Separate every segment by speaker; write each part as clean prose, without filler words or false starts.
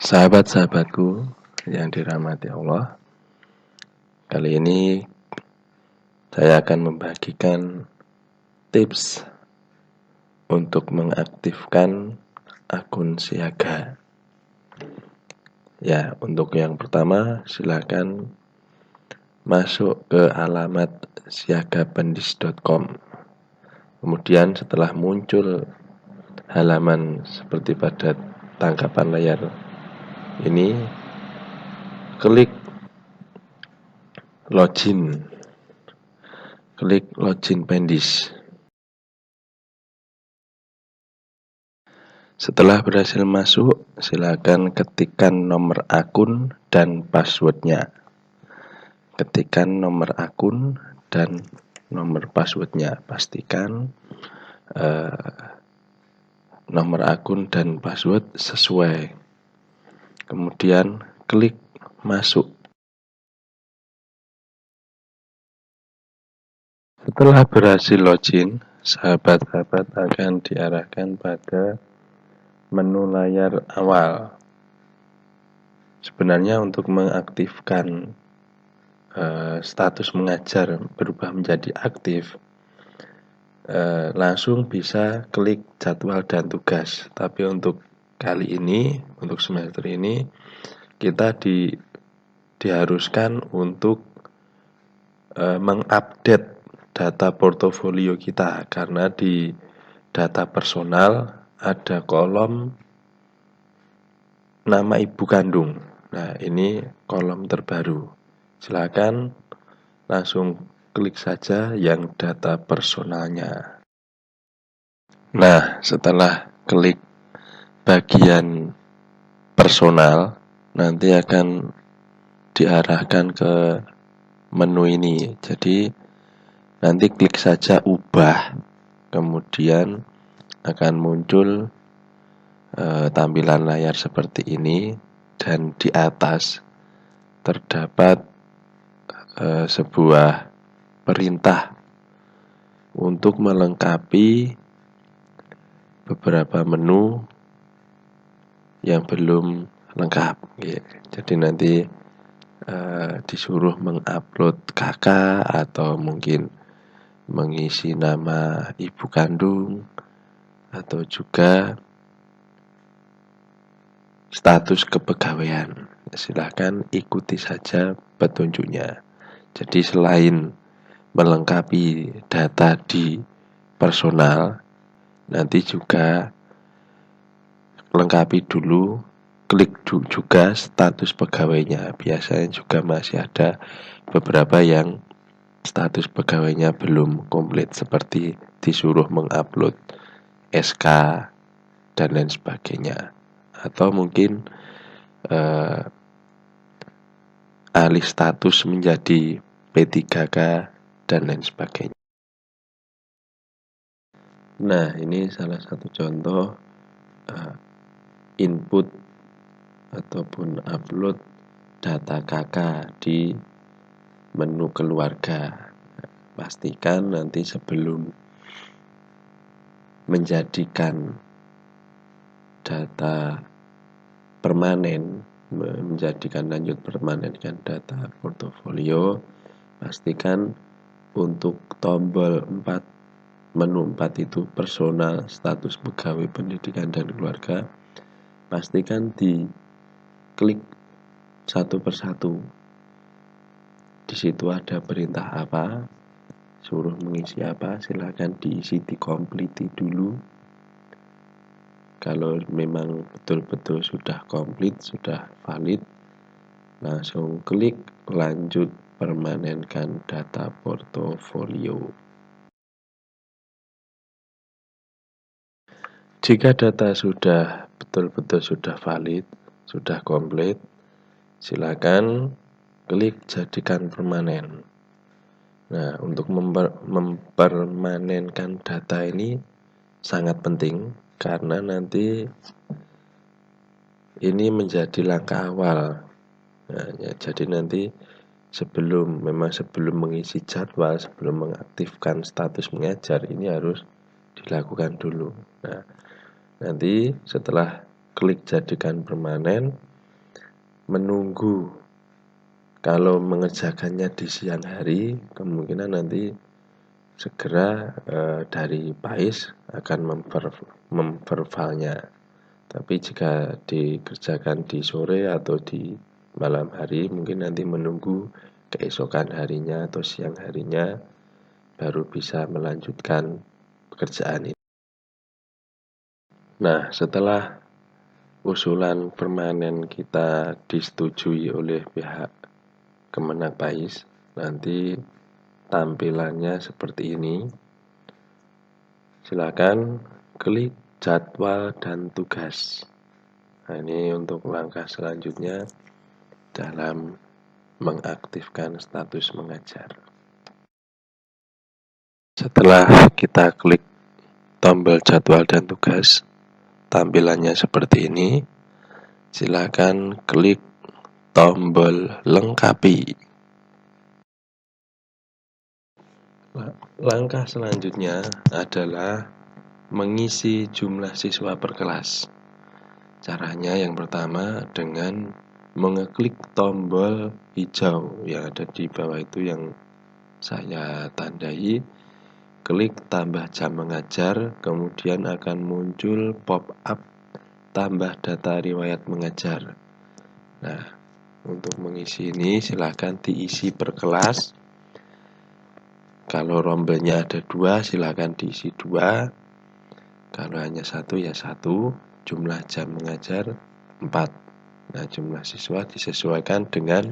Speaker 1: Sahabat-sahabatku yang dirahmati Allah, kali ini saya akan membagikan tips untuk mengaktifkan akun siaga. Ya, untuk yang pertama silakan masuk ke alamat siagapendis.com. Kemudian setelah muncul halaman seperti pada tangkapan layar ini, klik login Pendis. Setelah berhasil masuk, silakan ketikkan nomor akun dan passwordnya. Ketikkan nomor akun dan nomor passwordnya. Pastikan nomor akun dan password sesuai. Kemudian klik masuk. Setelah berhasil login, sahabat-sahabat akan diarahkan pada menu layar awal. Sebenarnya untuk mengaktifkan status mengajar berubah menjadi aktif, langsung bisa klik jadwal dan tugas. Tapi untuk kali ini, untuk semester ini, kita diharuskan untuk mengupdate data portofolio kita, karena di data personal ada kolom nama ibu kandung. Nah, ini kolom terbaru. Silakan langsung klik saja yang data personalnya. Nah, setelah klik bagian personal, nanti akan diarahkan ke menu ini. Jadi nanti klik saja ubah, kemudian akan muncul tampilan layar seperti ini, dan di atas terdapat sebuah perintah untuk melengkapi beberapa menu yang belum lengkap. Jadi nanti disuruh mengupload kakak atau mungkin mengisi nama ibu kandung atau juga status kepegawaian. Silahkan ikuti saja petunjuknya. Jadi selain melengkapi data di personal, nanti juga lengkapi dulu, klik juga status pegawainya. Biasanya juga masih ada beberapa yang status pegawainya belum komplit, seperti disuruh mengupload SK dan lain sebagainya, atau mungkin alih status menjadi P3K dan lain sebagainya. Nah, ini salah satu contoh input ataupun upload data kakak di menu keluarga. Pastikan nanti sebelum menjadikan data permanen, menjadikan lanjut permanenkan data portofolio, pastikan untuk tombol 4, menu 4 itu personal, status pegawai, pendidikan dan keluarga, pastikan diklik satu persatu. Di situ ada perintah apa, suruh mengisi apa, silakan diisi, dikompliti dulu. Kalau memang betul-betul sudah komplit, sudah valid, langsung klik lanjut permanenkan data portofolio. Jika data sudah betul-betul sudah valid, sudah komplit, silakan klik jadikan permanen. Nah, untuk mempermanenkan data ini sangat penting, karena nanti ini menjadi langkah awal. Nah, jadi nanti sebelum mengisi jadwal, sebelum mengaktifkan status mengajar, ini harus dilakukan dulu. Nah, nanti setelah klik jadikan permanen, menunggu. Kalau mengerjakannya di siang hari, kemungkinan nanti segera dari PAIS akan mempervalnya. Tapi jika dikerjakan di sore atau di malam hari, mungkin nanti menunggu keesokan harinya atau siang harinya baru bisa melanjutkan pekerjaan ini. Nah, setelah usulan permanen kita disetujui oleh pihak Kemenak PAIS, nanti tampilannya seperti ini. Silakan klik jadwal dan tugas. Nah, ini untuk langkah selanjutnya dalam mengaktifkan status mengajar. Setelah kita klik tombol jadwal dan tugas, tampilannya seperti ini. Silakan klik tombol lengkapi. Langkah selanjutnya adalah mengisi jumlah siswa per kelas. Caranya yang pertama dengan mengeklik tombol hijau yang ada di bawah itu yang saya tandai. Klik tambah jam mengajar, kemudian akan muncul pop-up tambah data riwayat mengajar. Nah, untuk mengisi ini silakan diisi per kelas. Kalau rombelnya ada 2, silakan diisi 2. Kalau hanya 1 ya 1. Jumlah jam mengajar 4. Nah, jumlah siswa disesuaikan dengan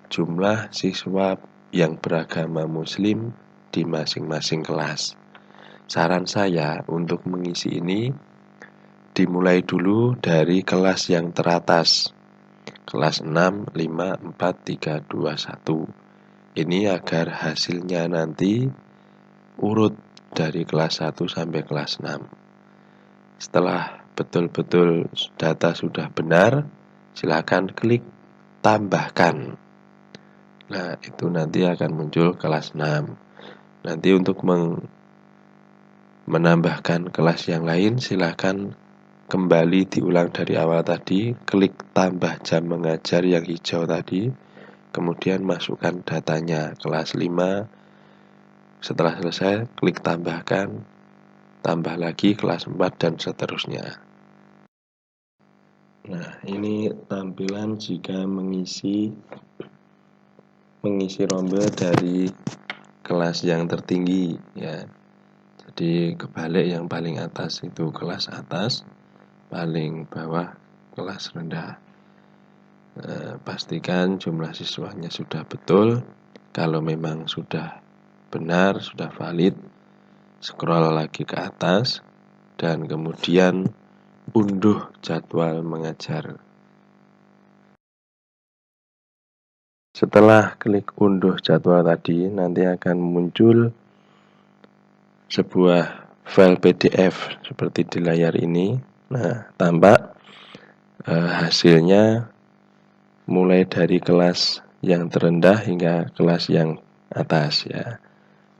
Speaker 1: jumlah siswa yang beragama Muslim di masing-masing kelas. Saran saya untuk mengisi ini dimulai dulu dari kelas yang teratas. Kelas 6, 5, 4, 3, 2, 1. Ini agar hasilnya nanti urut dari kelas 1 sampai kelas 6. Setelah betul-betul data sudah benar, silakan klik tambahkan. Nah, itu nanti akan muncul kelas 6. Nanti untuk menambahkan kelas yang lain, silakan kembali diulang dari awal tadi, klik tambah jam mengajar yang hijau tadi, kemudian masukkan datanya kelas 5. Setelah selesai, klik tambahkan, tambah lagi kelas 4 dan seterusnya. Nah, ini tampilan jika mengisi rombel dari kelas yang tertinggi ya. Jadi kebalik, yang paling atas itu kelas atas, paling bawah kelas rendah. Pastikan jumlah siswanya sudah betul. Kalau memang sudah benar, sudah valid, scroll lagi ke atas dan kemudian unduh jadwal mengajar. Setelah klik unduh jadwal tadi, nanti akan muncul sebuah file PDF seperti di layar ini. Nah, tampak hasilnya mulai dari kelas yang terendah hingga kelas yang atas ya.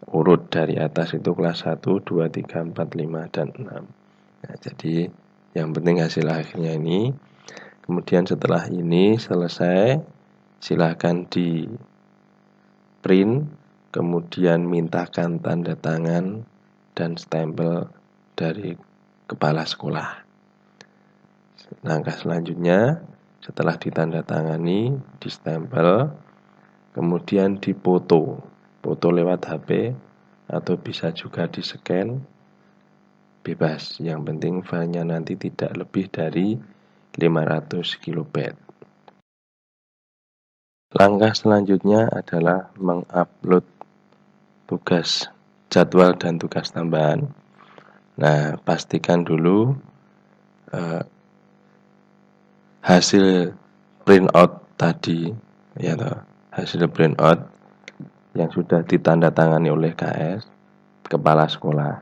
Speaker 1: Urut dari atas itu kelas 1, 2, 3, 4, 5, dan 6. Nah, jadi yang penting hasil akhirnya ini. Kemudian setelah ini selesai, silakan di print, kemudian mintakan tanda tangan dan stempel dari kepala sekolah. Langkah selanjutnya, setelah ditandatangani, distempel, kemudian difoto, foto lewat HP atau bisa juga di-scan, bebas. Yang penting filenya nanti tidak lebih dari 500 kilobyte. Langkah selanjutnya adalah mengupload tugas, jadwal dan tugas tambahan. Nah, pastikan dulu hasil printout tadi ya toh, hasil printout yang sudah ditandatangani oleh KS kepala sekolah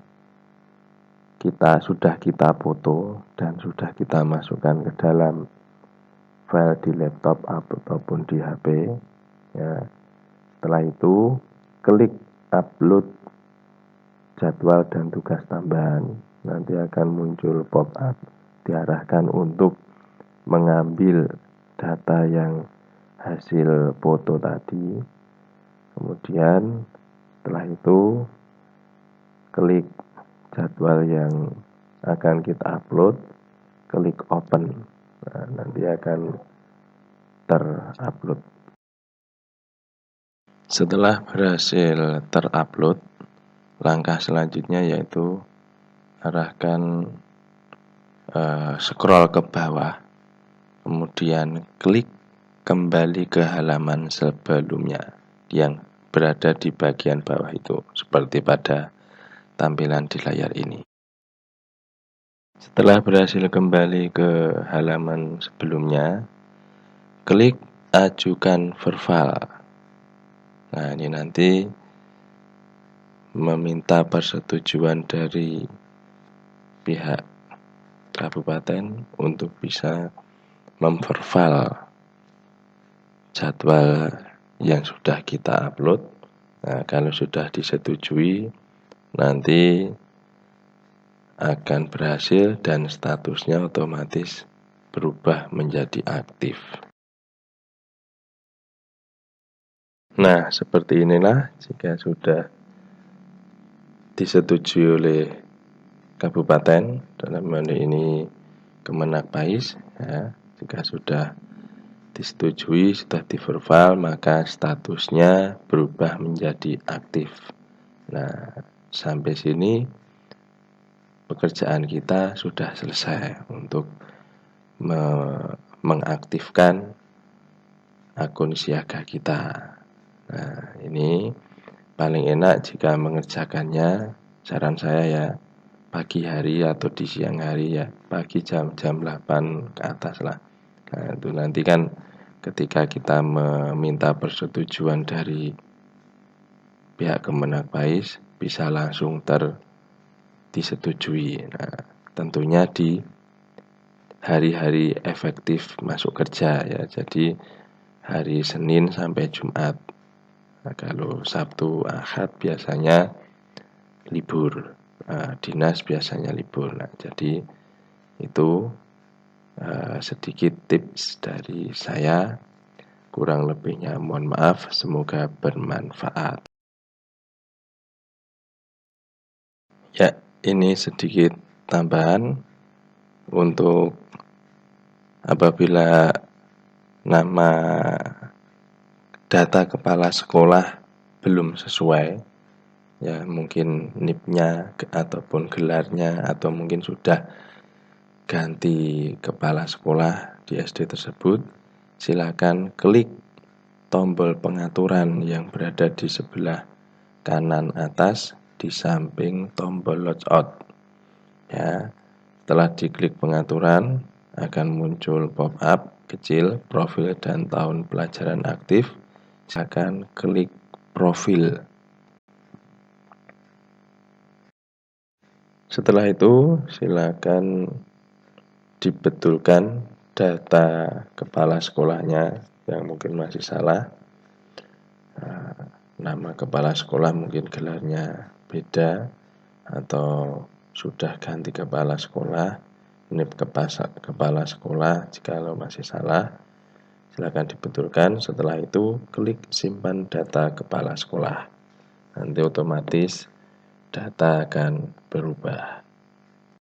Speaker 1: kita foto dan sudah kita masukkan ke dalam file di laptop ataupun di HP ya. Setelah itu klik upload jadwal dan tugas tambahan, nanti akan muncul pop up diarahkan untuk mengambil data yang hasil foto tadi. Kemudian setelah itu klik jadwal yang akan kita upload, klik open. Nah, nanti akan terupload. Setelah berhasil terupload, langkah selanjutnya yaitu arahkan scroll ke bawah, kemudian klik kembali ke halaman sebelumnya yang berada di bagian bawah itu, seperti pada tampilan di layar ini. Setelah berhasil kembali ke halaman sebelumnya, klik ajukan verbal. Nah, ini nanti meminta persetujuan dari pihak kabupaten untuk bisa memverbal jadwal yang sudah kita upload. Nah, kalau sudah disetujui, nanti akan berhasil dan statusnya otomatis berubah menjadi aktif. Nah, seperti inilah jika sudah disetujui oleh kabupaten, dalam hal ini Kemenak Pais, ya, jika sudah disetujui, sudah diverbal, maka statusnya berubah menjadi aktif. Nah, sampai sini pekerjaan kita sudah selesai untuk mengaktifkan akun siaga kita. Nah, ini paling enak jika mengerjakannya, saran saya ya pagi hari atau di siang hari ya, pagi jam 8 ke atas lah. Nah, itu nanti kan ketika kita meminta persetujuan dari pihak Kemenak Pais bisa langsung disetujui. Nah, tentunya di hari-hari efektif masuk kerja ya. Jadi hari Senin sampai Jumat. Nah, kalau Sabtu, Ahad biasanya libur. Dinas biasanya libur. Nah, jadi itu sedikit tips dari saya. Kurang lebihnya mohon maaf, semoga bermanfaat. Ya, ini sedikit tambahan untuk apabila nama data kepala sekolah belum sesuai, ya mungkin NIP-nya ataupun gelarnya, atau mungkin sudah ganti kepala sekolah di SD tersebut, silakan klik tombol pengaturan yang berada di sebelah kanan atas di samping tombol logout. Ya, setelah diklik pengaturan akan muncul pop-up kecil profil dan tahun pelajaran aktif. Silakan klik profil. Setelah itu silakan dibetulkan data kepala sekolahnya yang mungkin masih salah. Nama kepala sekolah mungkin gelarnya beda atau sudah ganti kepala sekolah, NIP kepala sekolah. Jikalau masih salah, silakan dibetulkan. Setelah itu klik simpan data kepala sekolah. Nanti otomatis data akan berubah.